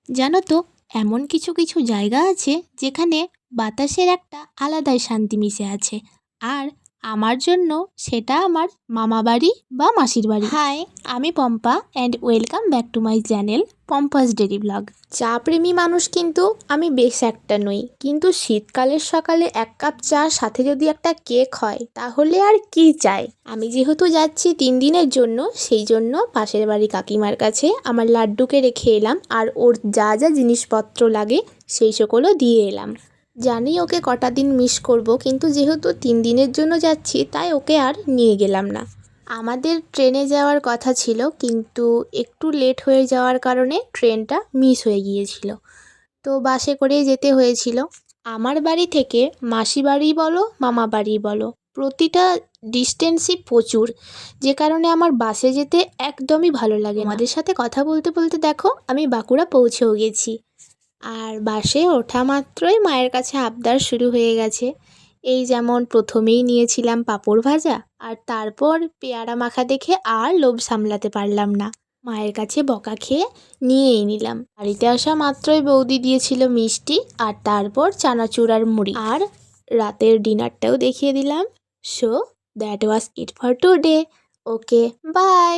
জানো তো, এমন কিছু কিছু জায়গা আছে যেখানে বাতাসের একটা আলাদাই শান্তি মিশে আছে। আর আমার জন্য সেটা আমার মামা বাড়ি বা মাসির বাড়ি। হাই, আমি Pompa and welcome back to my channel Pompa's daily blog. চা প্রেমী মানুষ কিন্তু আমি বেশ একটা নই, কিন্তু শীতকালের সকালে এক কাপ চা সাথে যদি একটা কেক হয় তাহলে আর কি চাই। আমি যেহেতু যাচ্ছি 3 দিনের জন্য, সেই জন্য পাশের বাড়ি কাকিমার কাছে আমার লাড্ডুকে রেখে এলাম, আর ওর যা যা জিনিসপত্র লাগে সেই সকলও দিয়ে এলাম। জানি ওকে কটা দিন মিস করব, কিন্তু যেহেতু 3 দিনের জন্য যাচ্ছি তাই ওকে আর নিয়ে গেলাম না। আমাদের ট্রেনে যাওয়ার কথা ছিল, কিন্তু একটু লেট হয়ে যাওয়ার কারণে ট্রেনটা মিস হয়ে গিয়েছিল, তো বাসে করেই যেতে হয়েছিল। আমার বাড়ি থেকে মাসি বাড়ি বলো মামা বাড়ি বলো, প্রতিটা ডিস্টেন্সই প্রচুর, যে কারণে আমার বাসে যেতে একদমই ভালো লাগে না। আমাদের সাথে কথা বলতে বলতে দেখো আমি বাঁকুড়া পৌঁছেও গেছি। আর বাসে ওঠা মাত্রই মায়ের কাছে আবদার শুরু হয়ে গেছে। এই যেমন প্রথমেই নিয়েছিলাম পাঁপড় ভাজা, আর তারপর পেয়ারা মাখা দেখে আর লোভ সামলাতে পারলাম না, মায়ের কাছে বকা খেয়ে নিয়েই নিলাম। বাড়িতে আসা মাত্রই বৌদি দিয়েছিল মিষ্টি, আর তারপর চানাচুর আর মুড়ি, আর রাতের ডিনারটাও দেখিয়ে দিলাম। So that was it for today. Okay, by.